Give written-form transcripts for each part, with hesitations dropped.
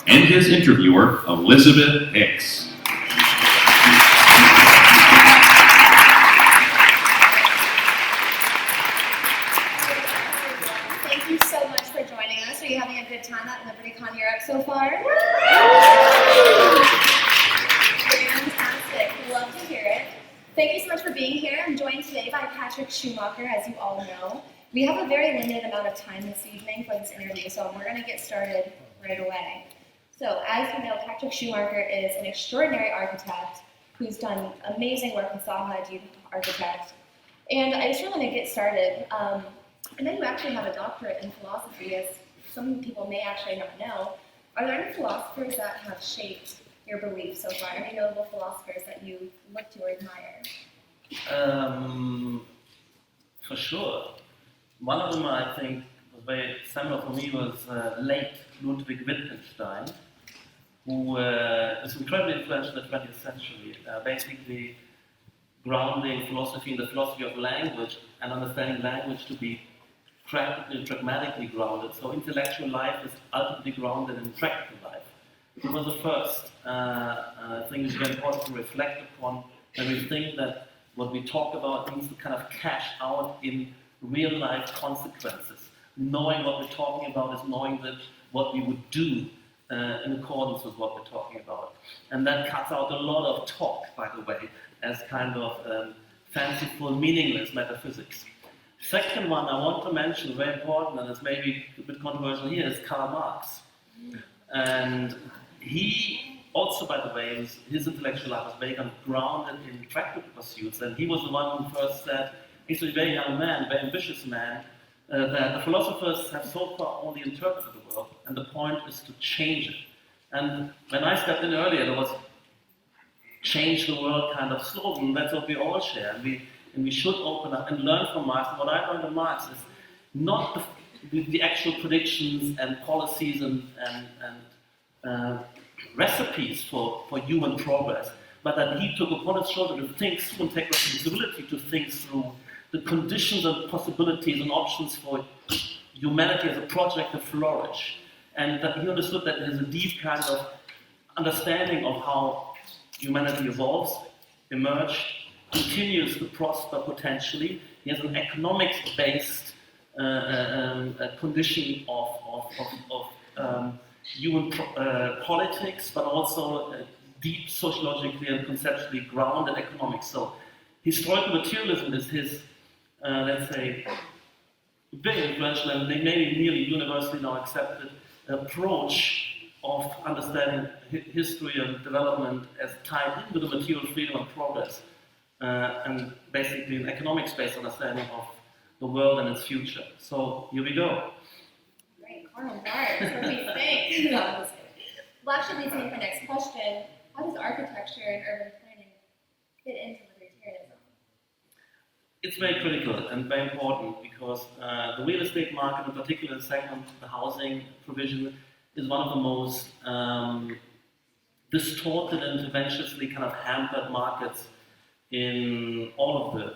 and his interviewer, Elizabeth Hicks. Thank you so much for joining us. Are you having a good time at LibertyCon Europe so far? Fantastic. Love to hear it. Thank you so much for being here. I'm joined today by Patrik Schumacher, as you all know. We have a very limited amount of time this evening for this interview, so we're going to get started right away. So, as you know, Patrik Schumacher is an extraordinary architect who's done amazing work with Zaha Hadid Architect. And I just really want to get started. I know you actually have a doctorate in philosophy, as some people may actually not know. Are there any philosophers that have shaped your beliefs so far? Any notable philosophers that you look to or admire? For sure. One of them, I think, was very seminal for me was late Ludwig Wittgenstein, who is incredibly influential in the 20th century, basically grounding philosophy in the philosophy of language and understanding language to be practically and pragmatically grounded. So intellectual life is ultimately grounded in practical life. It was the first thing which is very important to reflect upon when we think that what we talk about needs to kind of cash out in real life consequences. Knowing what we're talking about is knowing that what we would do in accordance with what we're talking about. And that cuts out a lot of talk, by the way, as kind of fanciful, meaningless metaphysics. Second one I want to mention, very important, and it's maybe a bit controversial here, is Karl Marx. And he also, by the way, his intellectual life was very grounded in practical pursuits, and he was the one who first said, he's a very young man, very ambitious man, that the philosophers have so far only interpreted the world, and the point is to change it. And when I stepped in earlier, there was change the world kind of slogan. That's what we all share, and we should open up and learn from Marx. And what I learned from Marx is not the actual predictions and policies and recipes for human progress, but that he took upon his shoulder to think through and take responsibility to think through the conditions and possibilities and options for humanity as a project to flourish. And that he understood that there's a deep kind of understanding of how humanity evolves, emerges, continues to prosper potentially. He has an economics-based condition of human politics, but also deep sociologically and conceptually grounded economics. So historical materialism is his, let's say, very influential and maybe nearly universally now accepted approach of understanding history and development as tied in with the material freedom and progress, and basically an economics-based understanding of the world and its future. So here we go. Great, Karl Marx, what do you think? Well, actually leads me to my next question. How does architecture and urban planning fit into libertarianism? It's very critical and very important because the real estate market, in particular the segment, the housing provision, is one of the most distorted and eventually kind of hampered markets in all of the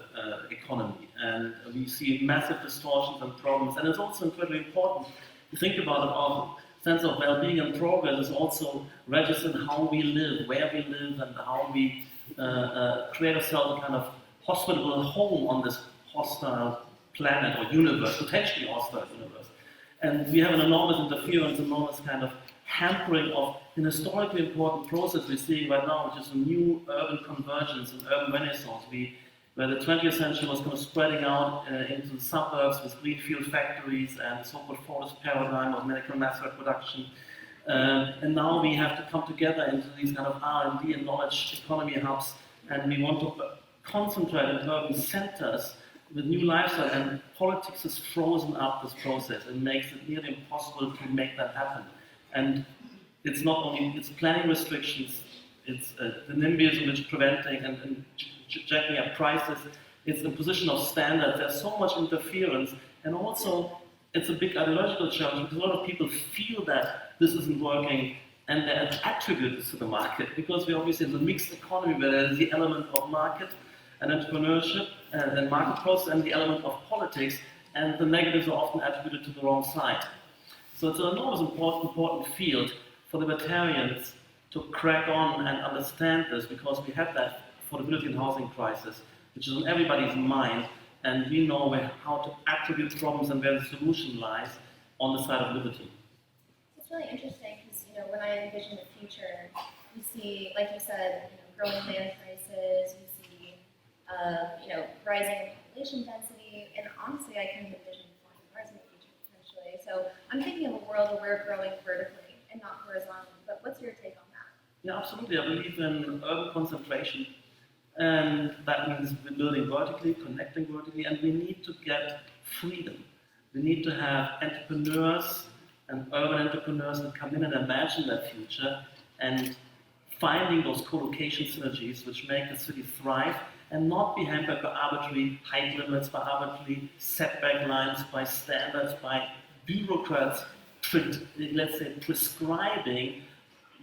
economy. And we see massive distortions and problems. And it's also incredibly important to think about it. Our sense of well-being and progress is also registered in how we live, where we live, and how we create ourselves a kind of hospitable home on this hostile planet or universe, potentially hostile universe. And we have an enormous interference, enormous kind of hampering of an historically important process we're seeing right now, which is a new urban convergence, an urban renaissance, where the 20th century was kind of spreading out into the suburbs with greenfield factories and the so-called forest paradigm of medical mass reproduction. And now we have to come together into these kind of R&D and knowledge economy hubs, and we want to concentrate in urban centers with new lifestyle, and politics has frozen up this process and makes it nearly impossible to make that happen. And it's not only it's planning restrictions, it's the NIMBYism which is preventing and jacking up prices, it's the position of standards, there's so much interference, and also it's a big ideological challenge because a lot of people feel that this isn't working and they attribute this to the market, because we obviously have a mixed economy where there's the element of market and entrepreneurship and market process and the element of politics, and the negatives are often attributed to the wrong side. So it's an enormous important field for libertarians to crack on and understand this, because we have that affordability and housing crisis, which is on everybody's mind, and we know how to attribute problems and where the solution lies on the side of liberty. It's really interesting because, when I envision the future, we see, like you said, growing land prices, we see, rising population density, and honestly, I can envision flying cars in the future potentially. So I'm thinking of a world where we're growing vertically and not horizontally. But what's your take on that? Yeah, absolutely. I believe in urban concentration, and that means we're building vertically, connecting vertically, and we need to get freedom. We need to have entrepreneurs and urban entrepreneurs that come in and imagine that future and finding those co-location synergies which make the city thrive and not be hampered by arbitrary height limits, by arbitrary setback lines, by standards, by bureaucrats, let's say, prescribing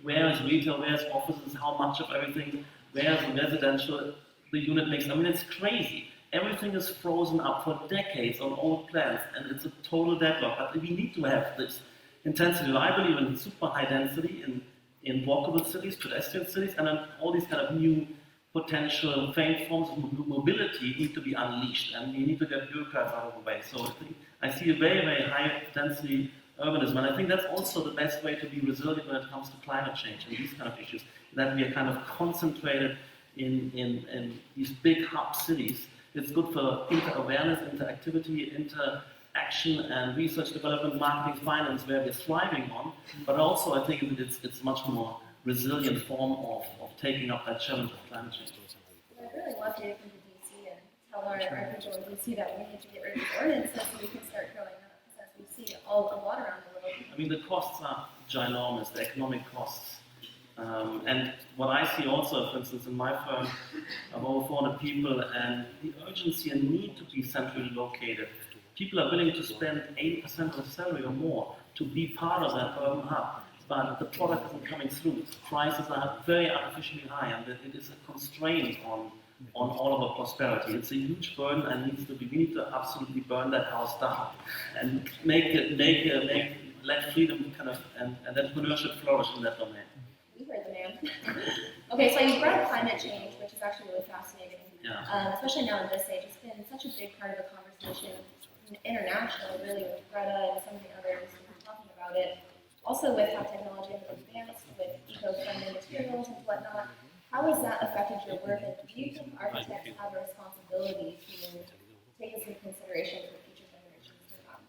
where is retail, where is offices, how much of everything, where is residential, the unit mix. I mean, it's crazy. Everything is frozen up for decades on old plans, and it's a total deadlock. But we need to have this intensity. I believe in super high density in walkable cities, pedestrian cities, and then all these kind of new potential famed forms of mobility need to be unleashed, and we need to get bureaucrats out of the way. So I see a very, very high density urbanism, and I think that's also the best way to be resilient when it comes to climate change and these kind of issues, that we are kind of concentrated in these big hub cities. It's good for inter-awareness, interactivity, interaction, and research, development, marketing, finance, where we're thriving on, but also I think it's much more resilient form of taking up that challenge of climate change. Well, I'd really love you to come to DC and tell our people in DC that we need to get rid of these ordinances so we can start growing up, because as we see a lot around the world. I mean, the costs are ginormous, the economic costs. And what I see also, for instance, in my firm, of over 400 people, and the urgency and need to be centrally located. People are willing to spend 80% of their salary or more to be part of that urban hub, but the product isn't coming through. Prices are very artificially high, and it is a constraint on all of our prosperity. It's a huge burden, and we need to absolutely burn that house down and let freedom kind of and entrepreneurship flourish in that domain. You heard the man. Okay, so you brought up climate change, which is actually really fascinating. Yeah. Especially now in this age, it's been such a big part of the conversation internationally, really, with Greta and some of the others who are talking about it. Also with how technology has advanced, with eco-friendly materials and whatnot. How has that affected your work, and do you think architects have a responsibility to take this into consideration for future generations to come?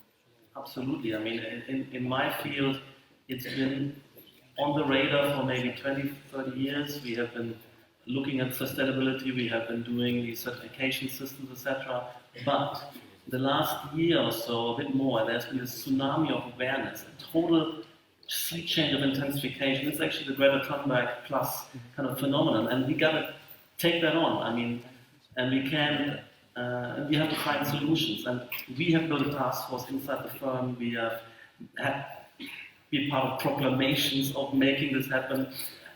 Absolutely. I mean, in my field, it's been on the radar for maybe 20, 30 years. We have been looking at sustainability, we have been doing the certification systems, etc. But the last year or so, a bit more, there's been a tsunami of awareness, a total sea change of intensification. It's actually the Greta Thunberg plus kind of phenomenon, and we got to take that on. I mean, and we can, and we have to find solutions. And we have built a task force inside the firm. We have been part of proclamations of making this happen.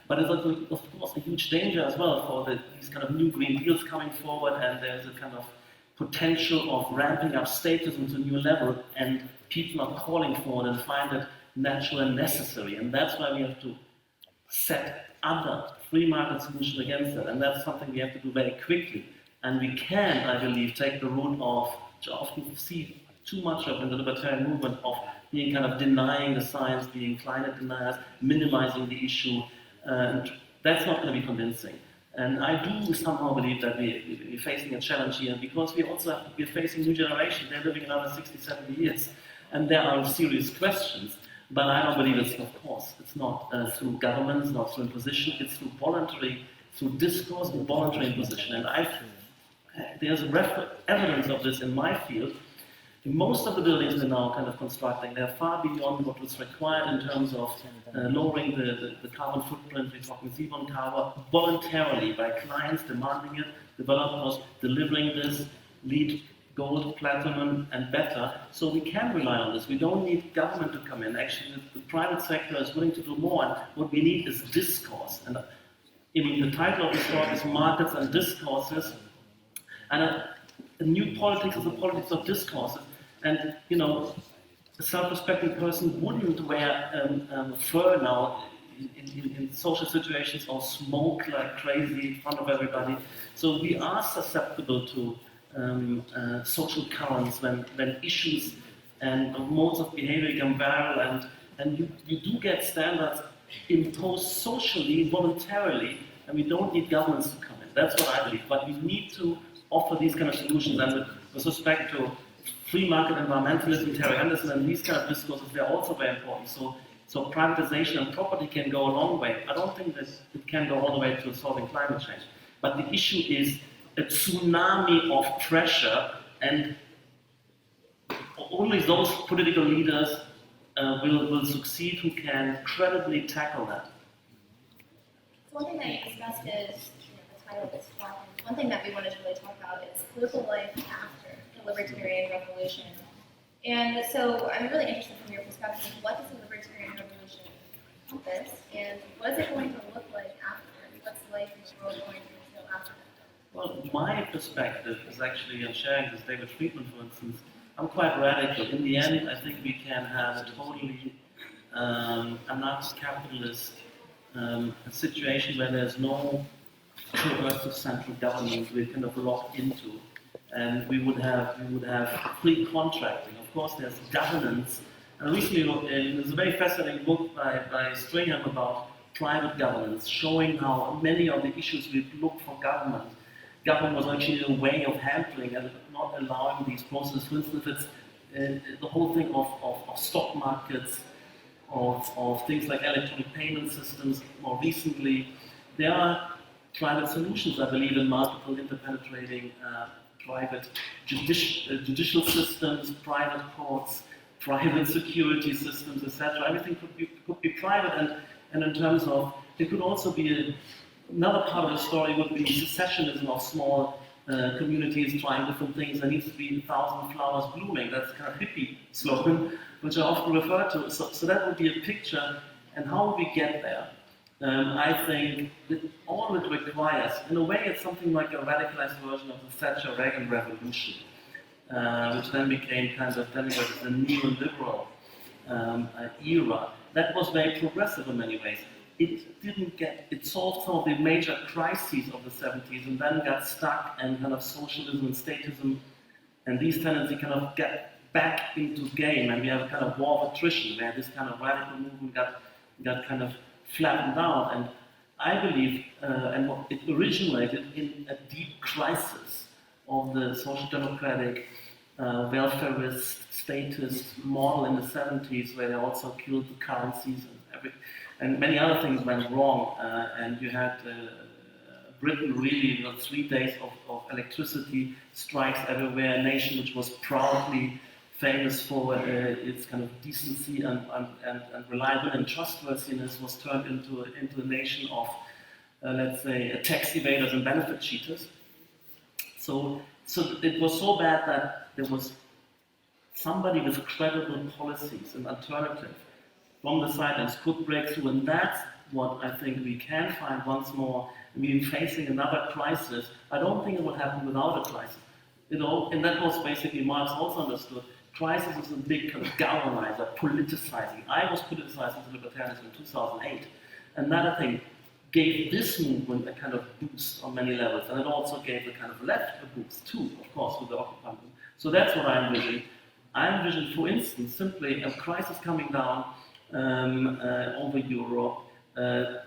But it's also, of course, a huge danger as well for these kind of new Green Deals coming forward, and there's a kind of potential of ramping up statusm to a new level, and people are calling for it and find it natural and necessary. And that's why we have to set other free market solutions against it. And that's something we have to do very quickly. And we can, I believe, take the route of, which I often see too much of in the libertarian movement, of being kind of denying the science, being climate deniers, minimizing the issue. And that's not going to be convincing. And I do somehow believe that we're facing a challenge here, because we're facing new generations. They're living another 60, 70 years. And there are serious questions. But I don't believe it's, of course, it's not through governments, not through imposition, it's through discourse and voluntary imposition. And there's evidence of this in my field. Most of the buildings we're now kind of constructing, they're far beyond what was required in terms of lowering the carbon footprint. We're talking zero carbon voluntarily by clients demanding it, developers delivering this, LEED, gold, platinum, and better. So we can rely on this. We don't need government to come in. Actually, the private sector is willing to do more, and what we need is discourse. And the title of this talk is Markets and Discourses. And a new politics is the politics of discourses. And, a self-respecting person wouldn't wear fur now in social situations or smoke like crazy in front of everybody. So we are susceptible to social currents when issues and modes of behavior become viral, and you do get standards imposed socially, voluntarily, and we don't need governments to come in. That's what I believe. But we need to offer these kind of solutions, and with respect to free market environmentalism, Terry Anderson, and these kind of discourses, they're also very important. So privatization and property can go a long way. I don't think that it can go all the way to solving climate change. But the issue is a tsunami of pressure, and only those political leaders will succeed who can credibly tackle that. So one thing that you discussed is, the title of this talk, and one thing that we wanted to really talk about is political life after the libertarian revolution. And so I'm really interested from your perspective, what does the libertarian revolution encompass, and what is it going to look like after? What's life in the world going to entail after? Well, my perspective is actually, I'm sharing this David Friedman, for instance, I'm quite radical. In the end, I think we can have a totally anarcho-capitalist situation where there's no coercive central government we're kind of locked into, and we would have free contracting. Of course, there's governance. And recently, there's a very fascinating book by Stringham about private governance, showing how many of the issues we look for government was actually a way of handling and not allowing these processes. For instance, if it's the whole thing of stock markets, of things like electronic payment systems. More recently, there are private solutions, I believe, in multiple interpenetrating private judicial systems, private courts, private security systems, etc. Everything could be private, and in terms of, it could also be another part of the story would be secessionism of small communities trying different things. There needs to be 1,000 flowers blooming. That's kind of hippie slogan, which I often refer to. So that would be a picture. And how would we get there? I think that all it requires, in a way, it's something like a radicalized version of the Thatcher-Reagan revolution, which then became kind of denigrated as a neoliberal era. That was very progressive in many ways. It solved some of the major crises of the 70s and then got stuck and kind of socialism and statism and these tendencies kind of get back into game, and we have a kind of war of attrition where this kind of radical movement got kind of flattened out. And I believe, it originated in a deep crisis of the social democratic, welfarist, statist model in the 70s, where they also killed the currencies and many other things went wrong, and you had Britain really, 3 days of electricity strikes everywhere, a nation which was proudly famous for its kind of decency and reliability and trustworthiness was turned into a nation of, let's say, tax evaders and benefit cheaters. So it was so bad that there was somebody with credible policies and alternative from the sidelines could break through, and that's what I think we can find once more. We're facing another crisis. I don't think it would happen without a crisis. And that was basically Marx also understood. Crisis is a big kind of galvanizer, politicizing. I was politicizing the libertarianism in 2008, and that, I think, gave this movement a kind of boost on many levels, and it also gave the kind of left a boost too, of course, with the Occupy movement. So that's what I envision. I envision, for instance, simply a crisis coming down over Europe,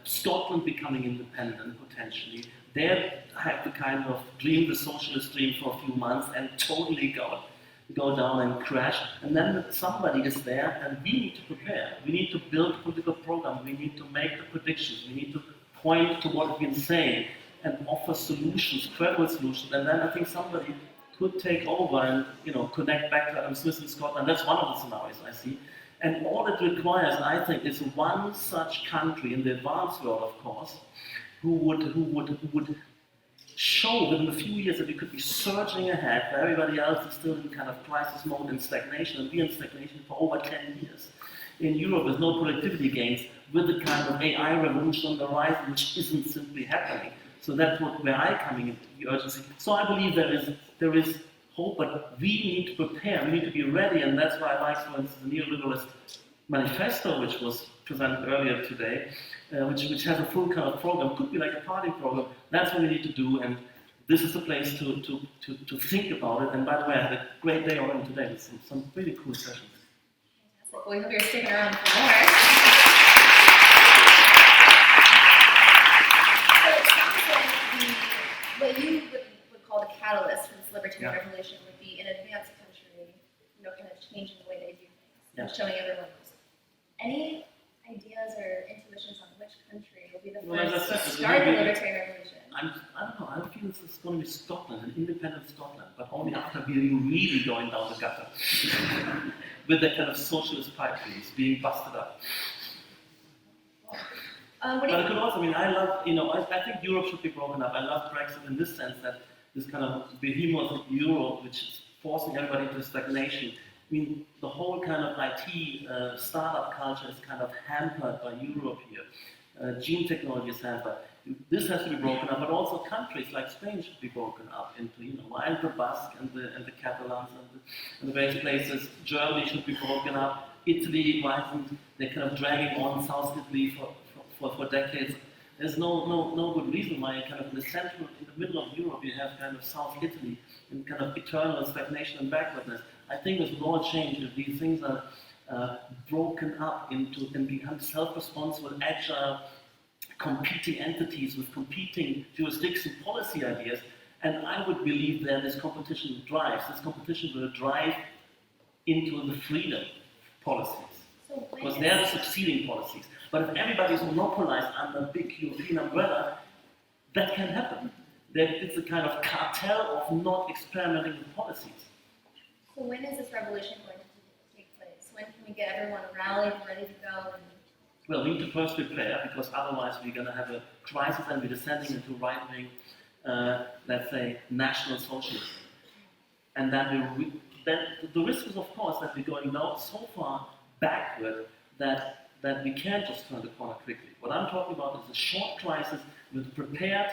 Scotland becoming independent potentially. They have the kind of dream, the socialist dream for a few months, and totally go down and crash. And then somebody is there, and we need to prepare. We need to build political programs. We need to make the predictions. We need to point to what we've been saying and offer solutions, credible solutions. And then I think somebody could take over and connect back to Adam Smith in Scotland. That's one of the scenarios I see. And all it requires, I think, is one such country in the advanced world, of course, who would show within a few years that we could be surging ahead, where everybody else is still in kind of crisis mode and stagnation, and we're in stagnation for over 10 years. In Europe, with no productivity gains, with the kind of AI revolution on the horizon, which isn't simply happening. So that's where I come in, the urgency. So I believe there is hope, but we need to prepare, we need to be ready, and that's why I like, for instance, the neoliberalist manifesto, which was presented earlier today, which has a full kind of program, could be like a party program. That's what we need to do, and this is the place to think about it. And by the way, I had a great day already today with some really cool sessions. Fantastic. Well, we hope you're sticking around for more. So it sounds like what you would call the catalyst for this libertarian revolution would be an advanced country, kind of changing the way they do things, and showing everyone else. Any ideas or intuitions on which country will be the first to start the libertarian revolution? I don't know. I feel it's going to be Scotland, an independent Scotland, but only after being really going down the gutter with that kind of socialist pipe dreams being busted up. But it could also mean, I love, I think Europe should be broken up. I love Brexit in this sense that this kind of behemoth of Europe, which is forcing everybody into stagnation. I mean, the whole kind of IT startup culture is kind of hampered by Europe here. Gene technology is hampered. This has to be broken up, but also countries like Spain should be broken up into, and the Basque and the Catalans and the various places. Germany should be broken up. Italy, why isn't they kind of dragging on South Italy for decades? There's no good reason why kind of in the middle of Europe, you have kind of South Italy and kind of eternal stagnation and backwardness. I think this will all change if these things are broken up into and become self-responsible, agile, competing entities with competing jurisdiction policy ideas. And I would believe that this competition will drive into the freedom policies. Because they are succeeding policies. But if everybody is monopolized under a big European umbrella, that can happen. It's a kind of cartel of not experimenting with policies. So when is this revolution going to take place? When can we get everyone rallied and ready to go? Well, we need to first prepare, because otherwise we're going to have a crisis and we're descending into right-wing, let's say, national socialism. And then the risk is, of course, that we're going now so far backward that we can't just turn the corner quickly. What I'm talking about is a short crisis with prepared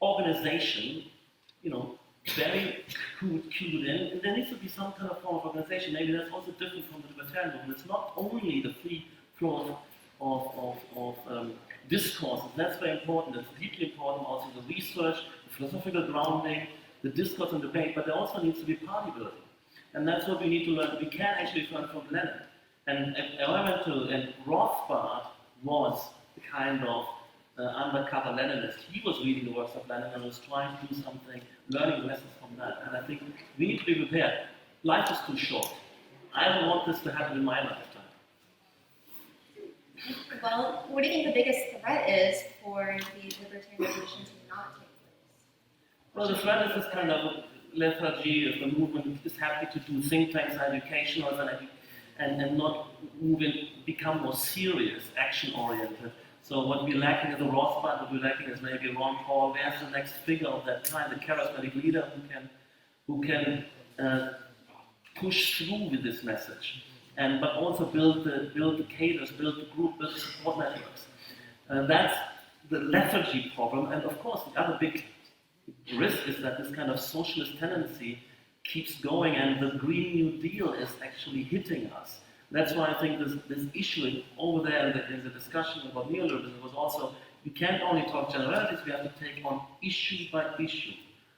organization, very cued in, and there needs to be some kind of form of organization. Maybe that's also different from the libertarian movement. It's not only the free flow of discourses, that's very important. It's deeply important also the research, the philosophical grounding, the discourse and debate, but there also needs to be party building. And that's what we need to learn. We can actually learn from Lenin. And Rothbard was the kind of undercover Leninist. He was reading the works of Lenin and was trying to do something, learning lessons from that. And I think we need to be prepared. Life is too short. I don't want this to happen in my lifetime. Well, what do you think the biggest threat is for the libertarian revolution to not take place? Well, the threat is this kind of lethargy. If the movement is happy to do think tanks, educational, and not become more serious, action-oriented. So what we're lacking is a Rothbard, what we're lacking is maybe Ron Paul. There's the next figure of that kind, the charismatic leader who can push through with this message, but also build the cadres, build the group, build the support networks. That's the lethargy problem, and of course the other big risk is that this kind of socialist tendency keeps going, and the Green New Deal is actually hitting us. That's why I think this issue over there in the discussion about neoliberalism was also, we can't only talk generalities, we have to take on issue by issue.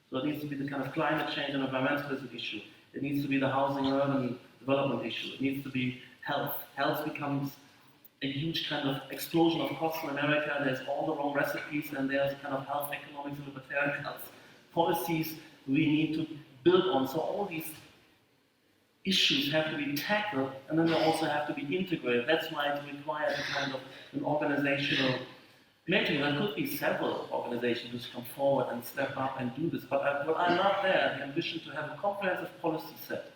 So it needs to be the kind of climate change and environmentalism issue. It needs to be the housing and urban development issue. It needs to be health. Health becomes a huge kind of explosion of costs in America. There's all the wrong recipes, and there's kind of health economics and libertarian health policies we need to build on. So all these issues have to be tackled, and then they also have to be integrated. That's why it requires a kind of an organizational matrix. There could be several organizations which come forward and step up and do this, but what I love there, the ambition to have a comprehensive policy set.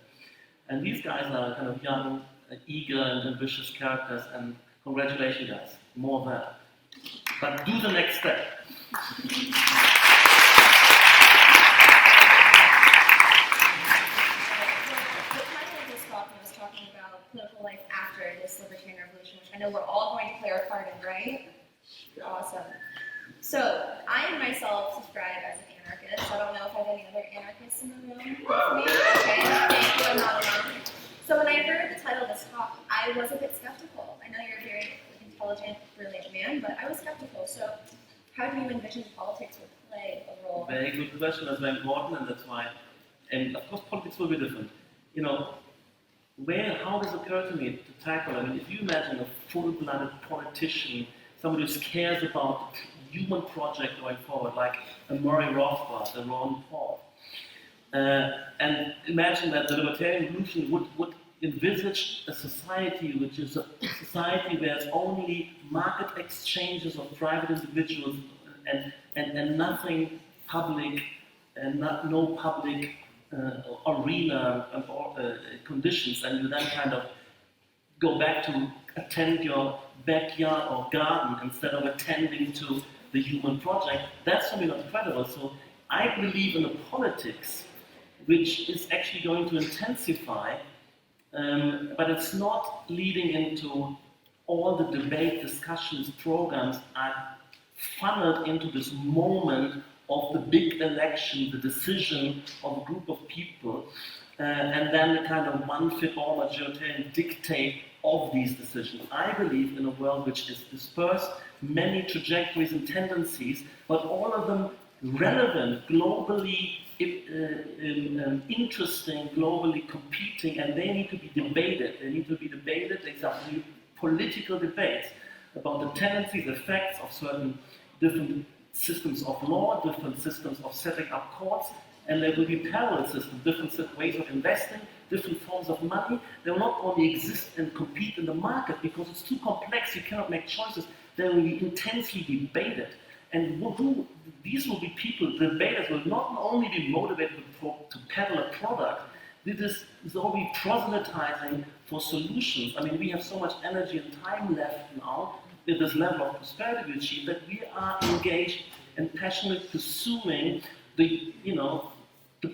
And these guys are kind of young, eager, and ambitious characters, and congratulations, guys. More of that. But do the next step. Political life after this libertarian revolution, which I know we're all going to play our part in, right? Awesome. So, I myself subscribe as an anarchist. I don't know if I have any other anarchists in the room with me. Okay, thank you, I'm not alone. So when I heard the title of this talk, I was a bit skeptical. intelligent, brilliant man, but I was skeptical. So how do you envision politics would play a role? Very good question. That's very important, and that's why. And of course, politics will be different. You know, how does it occur to me to tackle? I mean, if you imagine a full-blooded politician, somebody who cares about the human project going forward, like a Murray Rothbard, a Ron Paul, and imagine that the Libertarian Revolution would envisage a society which is a society where it's only market exchanges of private individuals and nothing public and no public arena or conditions, and you then kind of go back to attend your backyard or garden instead of attending to the human project. That's for me not credible. So I believe in a politics which is actually going to intensify, but it's not leading into all the debate, discussions, programs are funneled into this moment of the big election, the decision of a group of people, and then the kind of one-fit-all majoritarian dictate of these decisions. I believe in a world which is dispersed, many trajectories and tendencies, but all of them relevant, globally interesting, globally competing, and they need to be debated. They need to be debated. These are political debates about the tendencies, effects of certain different systems of law, different systems of setting up courts, and there will be parallel systems, different ways of investing, different forms of money. They will not only exist and compete in the market because it's too complex, you cannot make choices. They will be intensely debated. And these will be people, debaters will not only be motivated to peddle a product, this will be proselytizing for solutions. I mean, we have so much energy and time left now with this level of prosperity we achieve that we are engaged and passionately pursuing the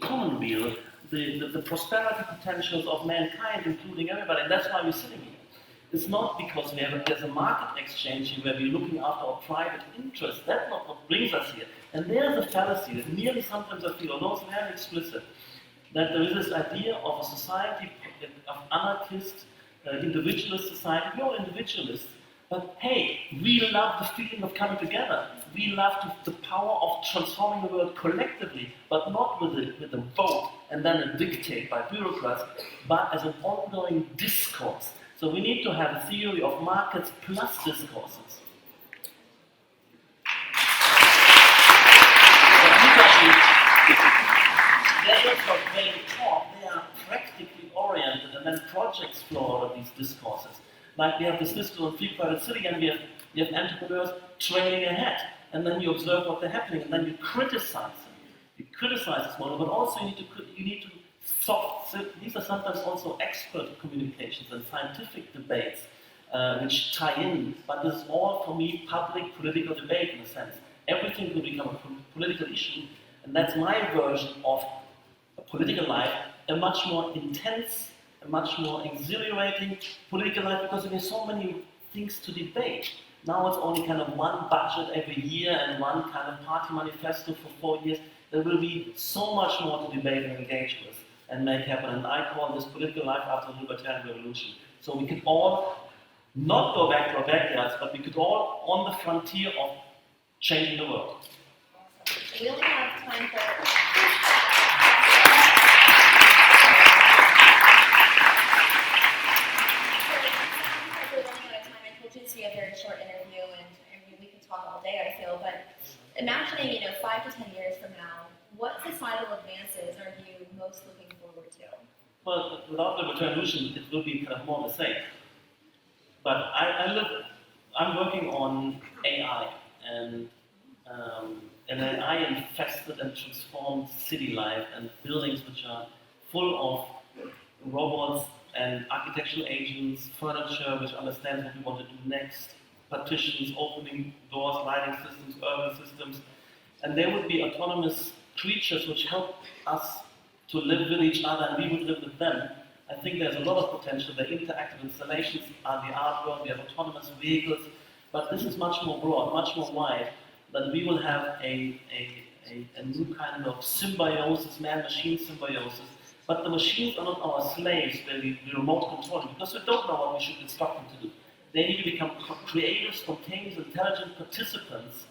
common weal, the prosperity potentials of mankind, including everybody. And that's why we're sitting here. It's not because there's a market exchange here where we're looking after our private interests. That's not what brings us here. And there's a fallacy that nearly sometimes I feel, although it's very explicit, that there is this idea of a society of anarchist, individualist society. We're all individualists, but hey, we love the feeling of coming together. We love the power of transforming the world collectively, but not with a vote and then a dictate by bureaucrats, but as an ongoing discourse. So we need to have a theory of markets plus discourses. They also, when they talk, they are practically oriented, and then projects flow out of these discourses. Like we have this discourse on free private city, and we have entrepreneurs trailing ahead, and then you observe what they're happening, and then you criticize them. You criticize this model, but also you need to these are sometimes also expert communications and scientific debates which tie in, but this is all for me public political debate in a sense. Everything will become a political issue, and that's my version of a political life, a much more intense, a much more exhilarating political life, because there's so many things to debate. Now it's only kind of one budget every year and one kind of party manifesto for 4 years. There will be so much more to debate and engage with and make happen. And I call this political life after the Libertarian Revolution. So we could all not go back to our backyards, but we could all on the frontier of changing the world. We only have time for... We have a very short interview, and we can talk all day, I feel, but imagining, 5 to 10 years from now, what societal advances are you most looking forward to? Well, without the revolution, it will be kind of more the same. But I'm working on AI and an AI-infested and transformed city life and buildings which are full of robots and architectural agents, furniture which understands what we want to do next, partitions, opening doors, lighting systems, urban systems, and there would be autonomous creatures which help us to live with each other and we would live with them. I think there's a lot of potential. The interactive installations are the art world, we have autonomous vehicles, but this is much more broad, much more wide, that we will have a new kind of symbiosis, man-machine symbiosis. But the machines are not our slaves where we remote control them, because we don't know what we should instruct them to do. they need to become creative, spontaneous, intelligent participants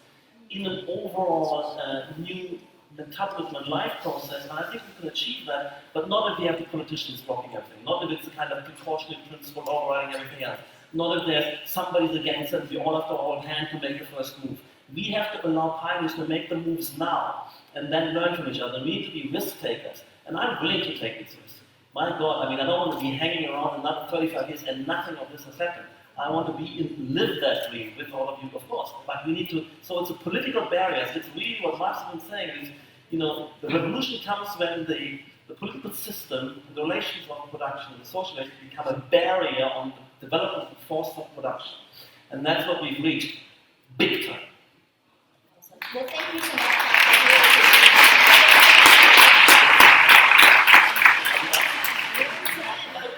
in an overall new metabolism and life process, and I think we can achieve that, but not if we have the politicians blocking everything, not if it's a kind of precautionary principle overriding everything else, not if there's somebody's against it, we all have to hold hand to make the first move. We have to allow pioneers to make the moves now, and then learn from each other. We need to be risk takers, and I'm willing to take these risks. My God, I mean, I don't want to be hanging around another 35 years and nothing of this has happened. I want to live that dream with all of you, of course. But we need to, so it's a political barrier. It's really what Marx has been saying is, you know, the revolution comes when the political system, the relations of production, the social relations become a barrier on the development of the force of production. And that's what we've reached, big time. Awesome. Well, thank you so much.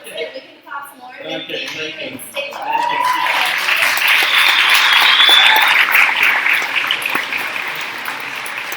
We can pop some more. Okay, thank you. Stay